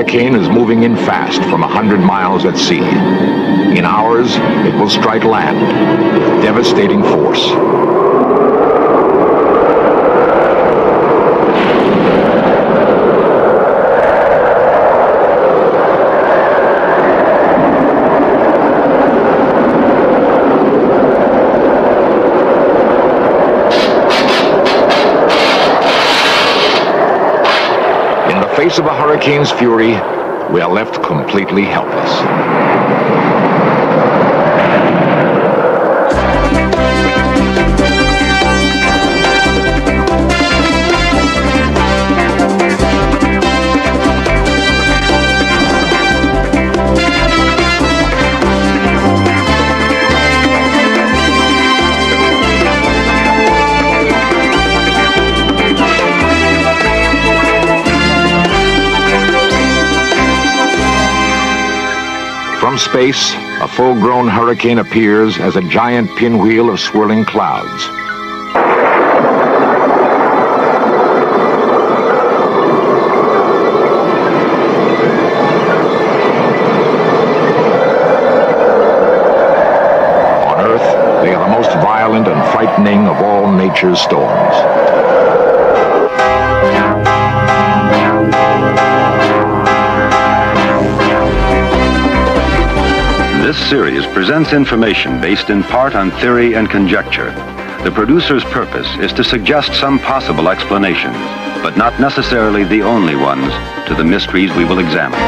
hurricane is moving in fast from 100 miles at sea. In hours, it will strike land with devastating force. In the face of a hurricane's fury, we are left completely helpless. From space, a full-grown hurricane appears as a giant pinwheel of swirling clouds. On Earth, they are the most violent and frightening of all nature's storms. This series presents information based in part on theory and conjecture. The producer's purpose is to suggest some possible explanations, but not necessarily the only ones, to the mysteries we will examine.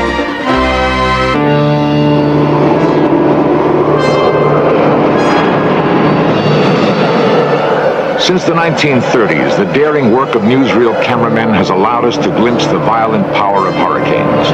Since the 1930s, the daring work of newsreel cameramen has allowed us to glimpse the violent power of hurricanes.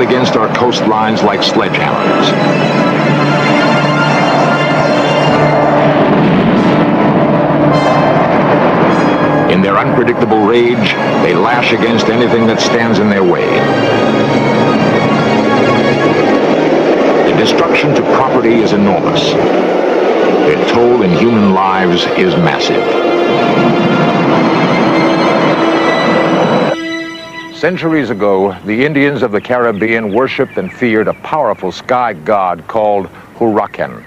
Against our coastlines like sledgehammers. In their unpredictable rage, they lash against anything that stands in their way. The destruction to property is enormous. Their toll in human lives is massive. Centuries ago, the Indians of the Caribbean worshipped and feared a powerful sky god called Huracan.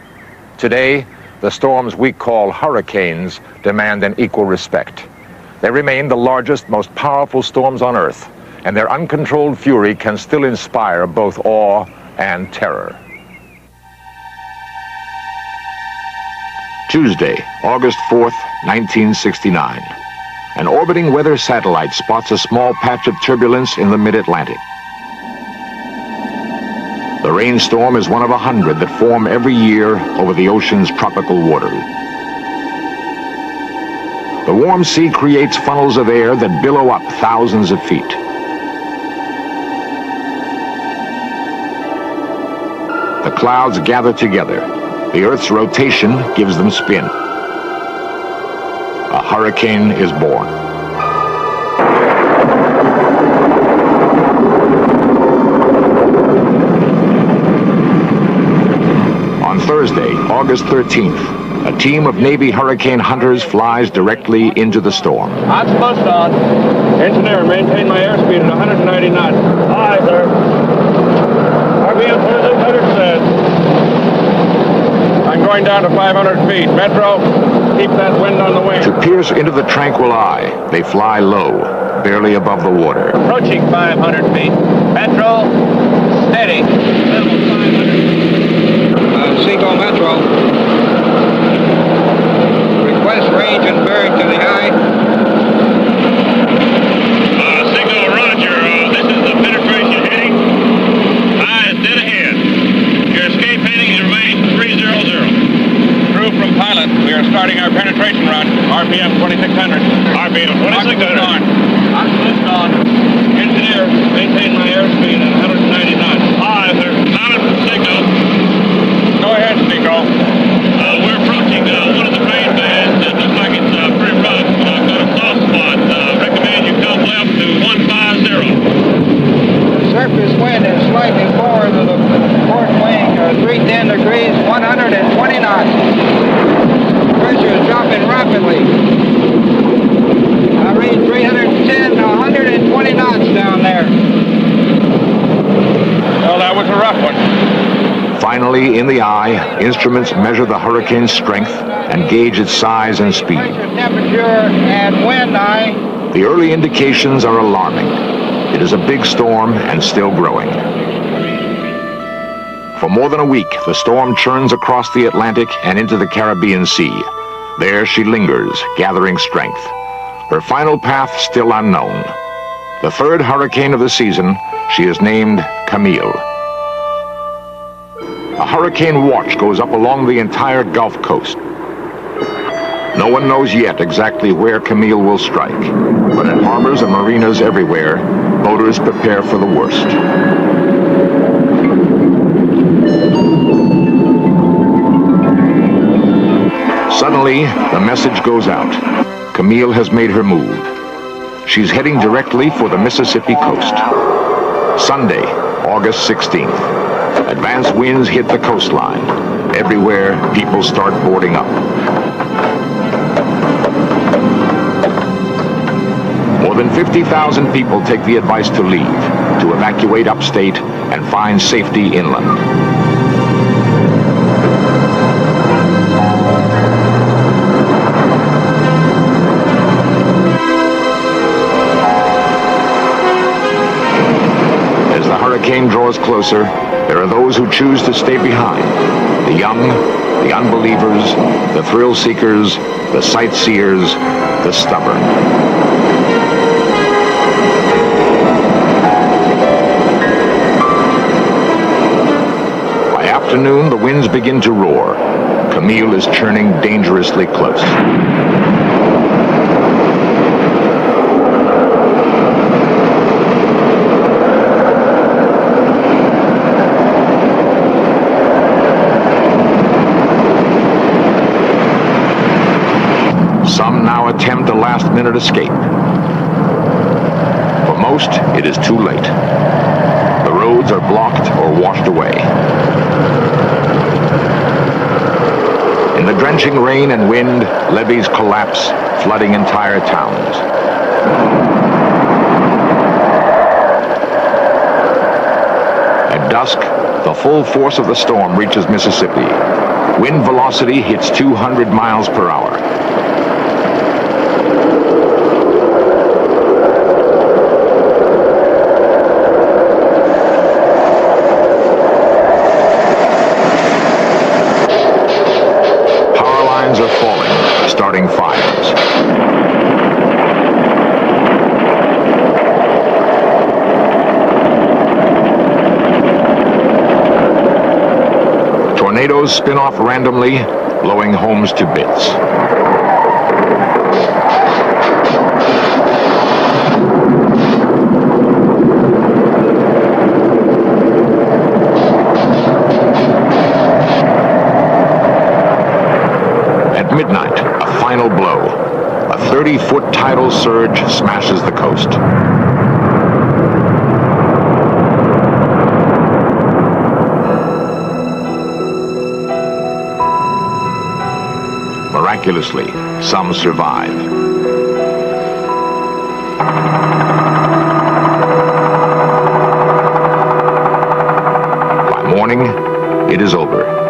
Today, the storms we call hurricanes demand an equal respect. They remain the largest, most powerful storms on Earth, and their uncontrolled fury can still inspire both awe and terror. Tuesday, August 4th, 1969. An orbiting weather satellite spots a small patch of turbulence in the mid-Atlantic. The rainstorm is one of 100 that form every year over the ocean's tropical waters. The warm sea creates funnels of air that billow up thousands of feet. The clouds gather together. The Earth's rotation gives them spin. A hurricane is born. On Thursday, August 13th, a team of Navy hurricane hunters flies directly into the storm. Hotspot on. Engineer, maintain my airspeed at 190 knots. Aye, sir. RPM 2600 says. I'm going down to 500 feet. Metro, keep that wind on the wing. To pierce into the tranquil eye, they fly low, barely above the water. Approaching 500 feet. Metro, steady. Level 500. Seagull Metro. Request range and bearing to the eye. Signal Roger. This is the penetration heading. Eye is dead ahead. Your escape heading remains 300. Crew from pilot, we are starting our penetration run. RPM 2600. RPM 2600. Oxygen on. Engineer, maintain my airspeed at 190 knots. Aye, sir. Solid signal. Go ahead, speak 120 knots. Pressure is dropping rapidly. I read 310 to 120 knots down there. Well, that was a rough one. Finally, in the eye, instruments measure the hurricane's strength and gauge its size and speed. Pressure, temperature, and wind eye. The early indications are alarming. It is a big storm and still growing. For more than a week, the storm churns across the Atlantic and into the Caribbean Sea. There she lingers, gathering strength. Her final path still unknown. The third hurricane of the season, she is named Camille. A hurricane watch goes up along the entire Gulf Coast. No one knows yet exactly where Camille will strike, but in harbors and marinas everywhere, boaters prepare for the worst. Suddenly, the message goes out. Camille has made her move. She's heading directly for the Mississippi coast. Sunday, August 16th. Advanced winds hit the coastline. Everywhere, people start boarding up. More than 50,000 people take the advice to leave, to evacuate upstate and find safety inland. As the hurricane draws closer, there are those who choose to stay behind. The young, the unbelievers, the thrill seekers, the sightseers, the stubborn. By afternoon, the winds begin to roar. Camille is churning dangerously close. Some now attempt a last-minute escape. For most, it is too late. The roads are blocked or washed away. In the drenching rain and wind, levees collapse, flooding entire towns. At dusk, the full force of the storm reaches Mississippi. Wind velocity hits 200 miles per hour. Are falling, starting fires. Tornadoes spin off randomly, blowing homes to bits. Midnight, a final blow. A 30-foot tidal surge smashes the coast. Miraculously, some survive. By morning, it is over.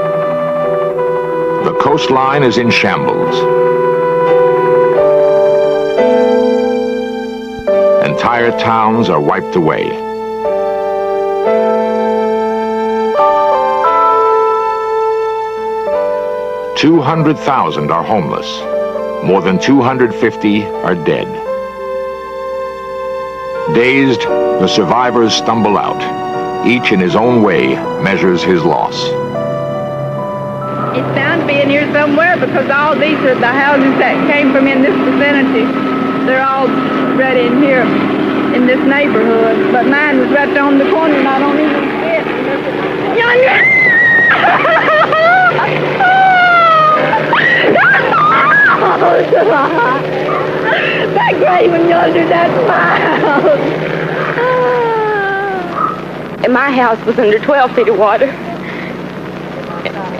The coastline is in shambles. Entire towns are wiped away. $200,000 are homeless. More than 250 are dead. Dazed, the survivors stumble out. Each in his own way measures his loss. It's bound to be in here somewhere because all these are the houses that came from in this vicinity. They're all right in here in this neighborhood. But mine was right on the corner and I don't even see it. Yonder! That gray one yonder, that's my house. And my house was under 12 feet of water.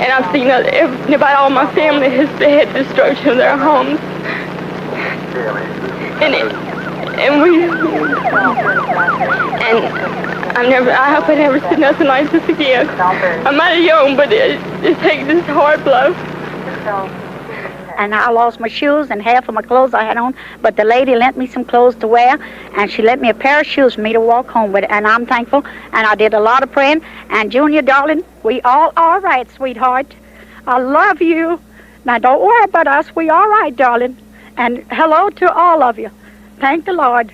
And I've seen about all my family has had destruction of their homes. I hope I never see nothing like this again. I'm mighty young, but it takes this hard blow. And I lost my shoes and half of my clothes I had on, but the lady lent me some clothes to wear, and she lent me a pair of shoes for me to walk home with, and I'm thankful, and I did a lot of praying. And Junior, darling, we all right, sweetheart. I love you. Now, don't worry about us. We all right, darling. And hello to all of you. Thank the Lord.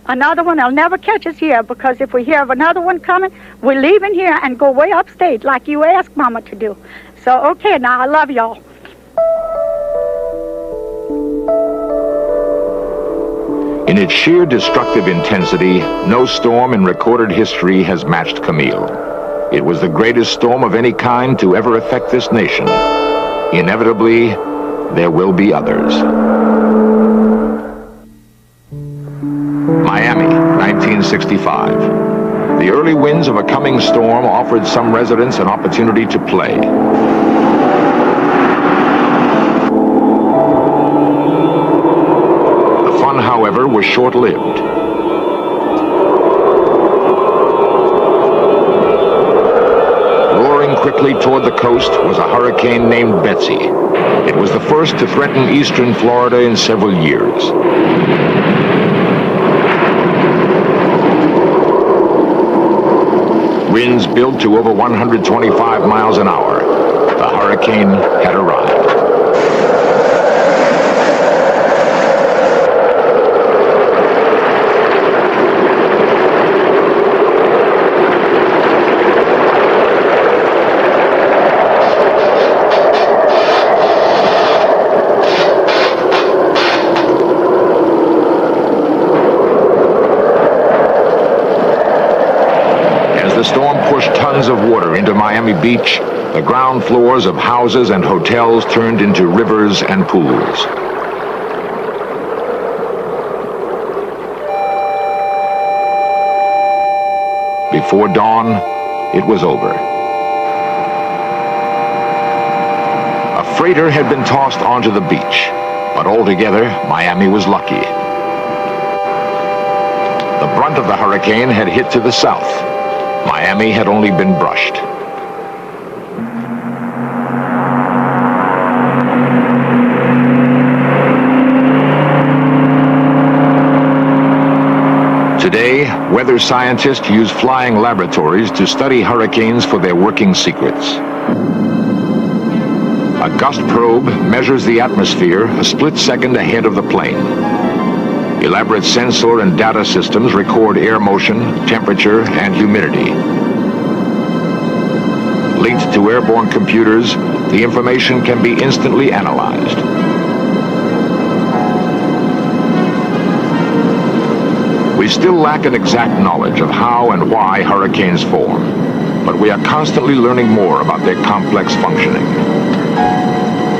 Another one will never catch us here, because if we hear of another one coming, we're leaving here and go way upstate like you asked Mama to do. So, okay, now I love y'all. In its sheer destructive intensity, no storm in recorded history has matched Camille. It was the greatest storm of any kind to ever affect this nation. Inevitably, there will be others. Miami, 1965. The early winds of a coming storm offered some residents an opportunity to play. The fun, however, was short-lived. Roaring quickly toward the coast was a hurricane named Betsy. It was the first to threaten eastern Florida in several years. Winds built to over 125 miles an hour. The hurricane had arrived. The storm pushed tons of water into Miami Beach. The ground floors of houses and hotels turned into rivers and pools. Before dawn, it was over. A freighter had been tossed onto the beach, but altogether, Miami was lucky. The brunt of the hurricane had hit to the south. Miami had only been brushed. Today, weather scientists use flying laboratories to study hurricanes for their working secrets. A gust probe measures the atmosphere a split second ahead of the plane. Elaborate sensor and data systems record air motion, temperature, and humidity. Linked to airborne computers, the information can be instantly analyzed. We still lack an exact knowledge of how and why hurricanes form, but we are constantly learning more about their complex functioning.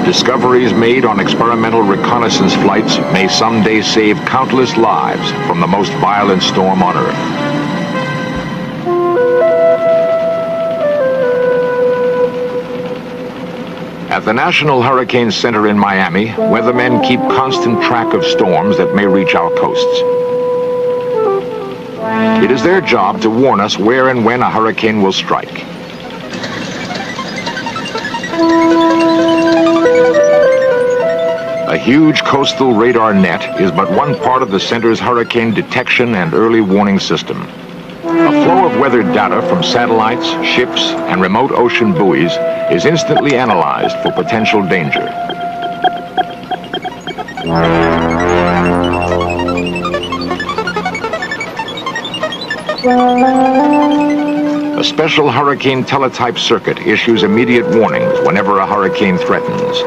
Discoveries made on experimental reconnaissance flights may someday save countless lives from the most violent storm on Earth. At the National Hurricane Center in Miami, weathermen keep constant track of storms that may reach our coasts. It is their job to warn us where and when a hurricane will strike. A huge coastal radar net is but one part of the center's hurricane detection and early warning system. A flow of weather data from satellites, ships, and remote ocean buoys is instantly analyzed for potential danger. A special hurricane teletype circuit issues immediate warnings whenever a hurricane threatens.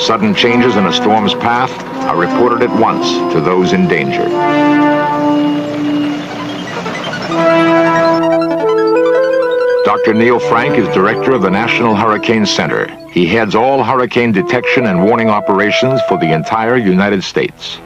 Sudden changes in a storm's path are reported at once to those in danger. Dr. Neil Frank is director of the National Hurricane Center. He heads all hurricane detection and warning operations for the entire United States.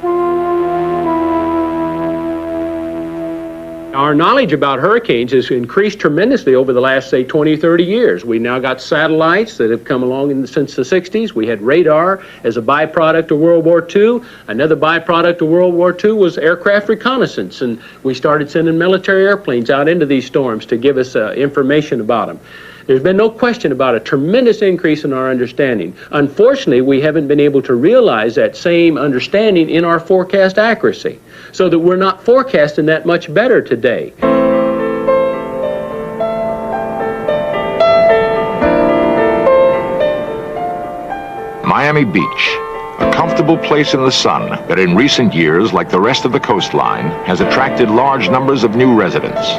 Our knowledge about hurricanes has increased tremendously over the last, say, 20, 30 years. We now got satellites that have come along since the 60s. We had radar as a byproduct of World War II. Another byproduct of World War II was aircraft reconnaissance, and we started sending military airplanes out into these storms to give us information about them. There's been no question about a tremendous increase in our understanding. Unfortunately, we haven't been able to realize that same understanding in our forecast accuracy, so that we're not forecasting that much better today. Miami Beach, a comfortable place in the sun that in recent years, like the rest of the coastline, has attracted large numbers of new residents.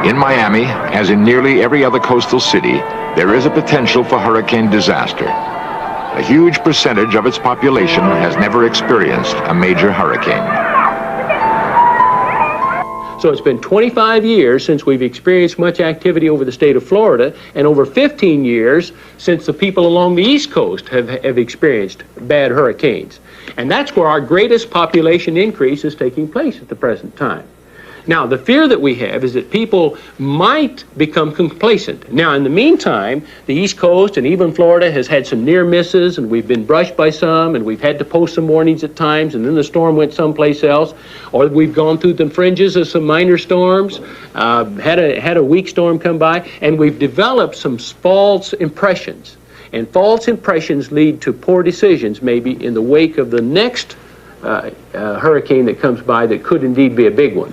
In Miami, as in nearly every other coastal city, there is a potential for hurricane disaster. A huge percentage of its population has never experienced a major hurricane. So it's been 25 years since we've experienced much activity over the state of Florida, and over 15 years since the people along the East Coast have experienced bad hurricanes. And that's where our greatest population increase is taking place at the present time. Now, the fear that we have is that people might become complacent. Now, in the meantime, the East Coast and even Florida has had some near misses, and we've been brushed by some, and we've had to post some warnings at times, and then the storm went someplace else, or we've gone through the fringes of some minor storms, had a weak storm come by, and we've developed some false impressions. And false impressions lead to poor decisions, maybe in the wake of the next hurricane that comes by that could indeed be a big one.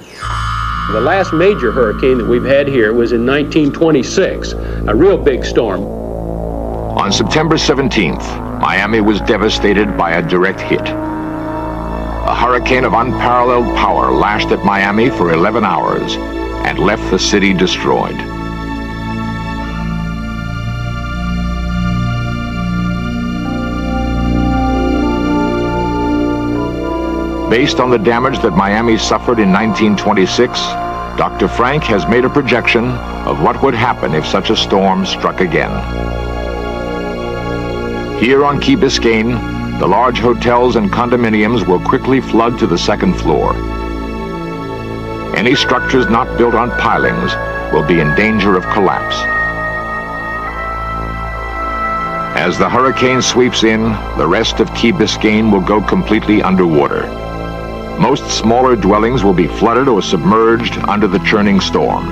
The last major hurricane that we've had here was in 1926, a real big storm. On September 17th, Miami was devastated by a direct hit. A hurricane of unparalleled power lashed at Miami for 11 hours and left the city destroyed. Based on the damage that Miami suffered in 1926, Dr. Frank has made a projection of what would happen if such a storm struck again. Here on Key Biscayne, the large hotels and condominiums will quickly flood to the second floor. Any structures not built on pilings will be in danger of collapse. As the hurricane sweeps in, the rest of Key Biscayne will go completely underwater. Most smaller dwellings will be flooded or submerged under the churning storm.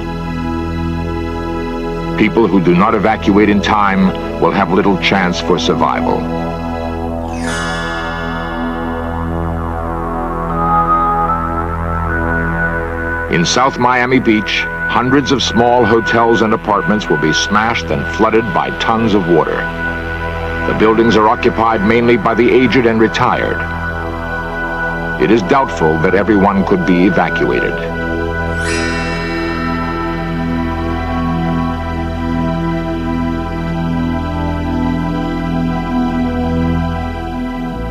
People who do not evacuate in time will have little chance for survival. In South Miami Beach, hundreds of small hotels and apartments will be smashed and flooded by tons of water. The buildings are occupied mainly by the aged and retired. It is doubtful that everyone could be evacuated.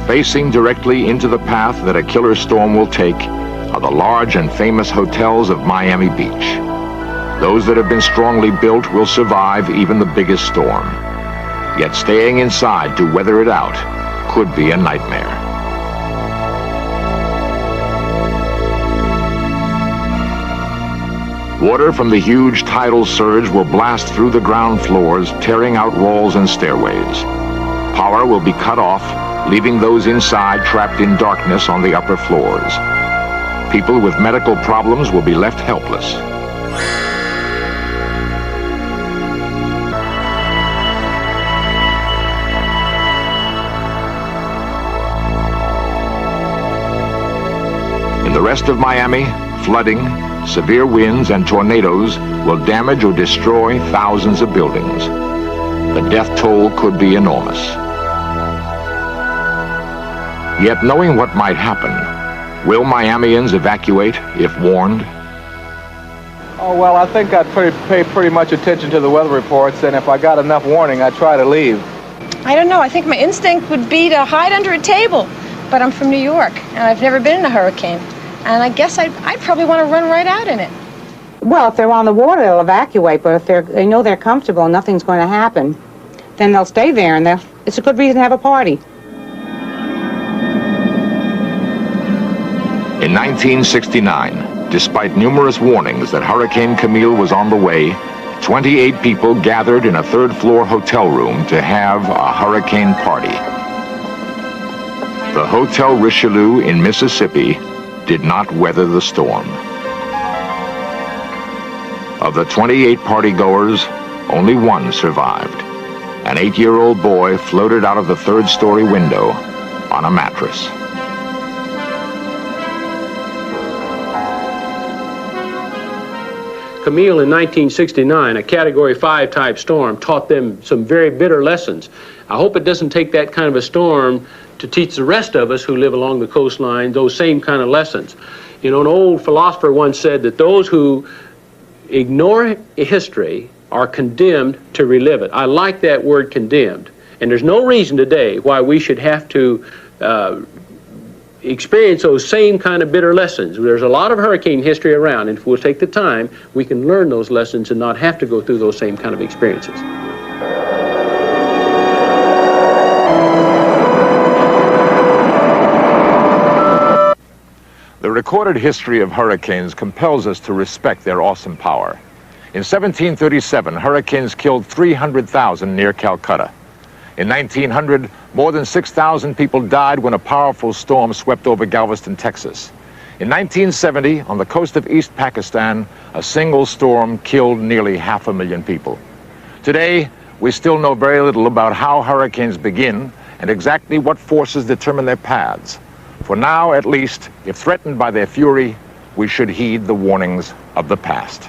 Facing directly into the path that a killer storm will take are the large and famous hotels of Miami Beach. Those that have been strongly built will survive even the biggest storm. Yet staying inside to weather it out could be a nightmare. Water from the huge tidal surge will blast through the ground floors, tearing out walls and stairways. Power will be cut off, leaving those inside trapped in darkness on the upper floors. People with medical problems will be left helpless. In the rest of Miami, flooding, severe winds and tornadoes will damage or destroy thousands of buildings. The death toll could be enormous. Yet knowing what might happen, will Miamians evacuate if warned? Oh, well, I think I'd pay pretty much attention to the weather reports, and if I got enough warning, I'd try to leave. I don't know. I think my instinct would be to hide under a table. But I'm from New York, and I've never been in a hurricane. And I guess I'd probably want to run right out in it. Well, if they're on the water, they'll evacuate, but if they know they're comfortable and nothing's going to happen, then they'll stay there, and it's a good reason to have a party. In 1969, despite numerous warnings that Hurricane Camille was on the way, 28 people gathered in a third-floor hotel room to have a hurricane party. The Hotel Richelieu in Mississippi did not weather the storm. Of the 28 partygoers, only one survived. An 8-year-old boy floated out of the third-story window on a mattress. Camille in 1969, a Category 5 type storm, taught them some very bitter lessons. I hope it doesn't take that kind of a storm to teach the rest of us who live along the coastline those same kind of lessons. You know, an old philosopher once said that those who ignore history are condemned to relive it. I like that word, condemned. And there's no reason today why we should have to experience those same kind of bitter lessons. There's a lot of hurricane history around, and if we'll take the time, we can learn those lessons and not have to go through those same kind of experiences. The recorded history of hurricanes compels us to respect their awesome power. In 1737, hurricanes killed 300,000 near Calcutta. In 1900, more than 6,000 people died when a powerful storm swept over Galveston, Texas. In 1970, on the coast of East Pakistan, a single storm killed nearly 500,000 people. Today, we still know very little about how hurricanes begin and exactly what forces determine their paths. For now, at least, if threatened by their fury, we should heed the warnings of the past.